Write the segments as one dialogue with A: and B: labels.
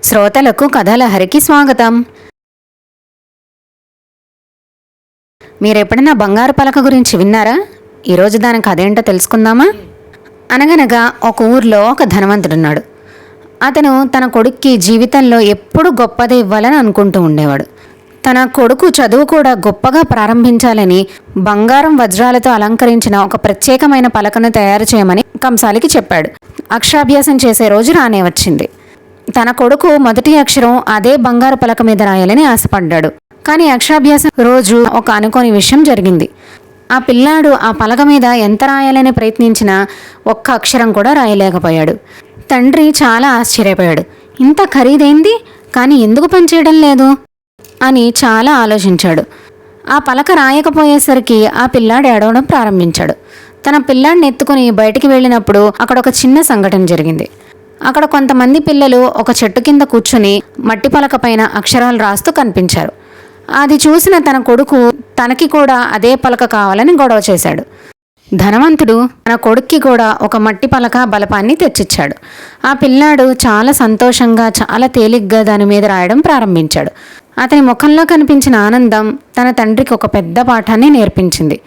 A: శ్రోతలకు కథలహరికి స్వాగతం. మీరెప్పుడైనా బంగారు పలక గురించి విన్నారా? ఈరోజు దాని కథ ఏంటో తెలుసుకుందామా? అనగనగా ఒక ఊర్లో ఒక ధనవంతుడున్నాడు. అతను తన కొడుక్కి జీవితంలో ఎప్పుడు గొప్పదే ఇవ్వాలని అనుకుంటూ ఉండేవాడు. తన కొడుకు చదువు కూడా గొప్పగా ప్రారంభించాలని బంగారం వజ్రాలతో అలంకరించిన ఒక ప్రత్యేకమైన పలకను తయారు చేయమని కంసాలికి చెప్పాడు. అక్షరాభ్యాసం చేసే రోజు రానే వచ్చింది. తన కొడుకు మొదటి అక్షరం అదే బంగారు పలక మీద రాయాలని ఆశపడ్డాడు. కానీ అక్షరాభ్యాసం రోజు ఒక అనుకోని విషయం జరిగింది. ఆ పిల్లాడు ఆ పలక మీద ఎంత రాయాలని ప్రయత్నించినా ఒక్క అక్షరం కూడా రాయలేకపోయాడు. తండ్రి చాలా ఆశ్చర్యపోయాడు. ఇంత ఖరీదైంది కానీ ఎందుకు పనిచేయడం లేదు అని చాలా ఆలోచించాడు. ఆ పలక రాయకపోయేసరికి ఆ పిల్లాడు ఏడవడం ప్రారంభించాడు. తన పిల్లాడిని ఎత్తుకుని బయటికి వెళ్ళినప్పుడు అక్కడ ఒక చిన్న సంఘటన జరిగింది. అక్కడ కొంతమంది పిల్లలు ఒక చెట్టు కింద కూర్చుని మట్టి పలక పైన అక్షరాలు రాస్తూ కనిపించారు. అది చూసిన తన కొడుకు తనకి కూడా అదే పలక కావాలని గొడవ చేశాడు. ధనవంతుడు తన కొడుక్కి కూడా ఒక మట్టి పలక బలపాన్ని తెచ్చిచ్చాడు. ఆ పిల్లాడు చాలా సంతోషంగా చాలా తేలిగ్గా దాని మీద రాయడం ప్రారంభించాడు. అతని ముఖంలో కనిపించిన ఆనందం తన తండ్రికి ఒక పెద్ద పాఠాన్ని నేర్పించింది.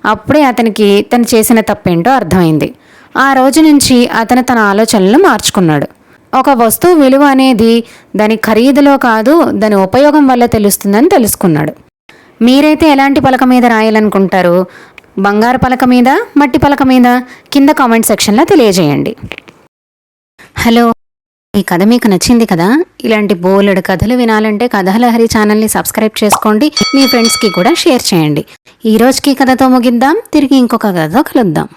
A: అప్పుడే అతనికి తను చేసిన తప్పేంటో అర్థమైంది. ఆ రోజు నుంచి అతను తన ఆలోచనలను మార్చుకున్నాడు. ఒక వస్తువు విలువ అనేది దాని ఖరీదులో కాదు, దాని ఉపయోగం వల్ల తెలుస్తుందని తెలుసుకున్నాడు. మీరైతే ఎలాంటి పలక మీద రాయాలనుకుంటారు? బంగారు పలక మీద, మట్టి పలక మీద? కింద కామెంట్ సెక్షన్లో తెలియజేయండి. హలో, ఈ కథ మీకు నచ్చింది కదా? ఇలాంటి బోలెడు కథలు వినాలంటే కథలహరి ఛానల్ని సబ్స్క్రైబ్ చేసుకోండి. మీ ఫ్రెండ్స్కి కూడా షేర్ చేయండి. ఈ రోజుకి కథతో ముగిద్దాం. తిరిగి ఇంకొక కథతో కలుద్దాం.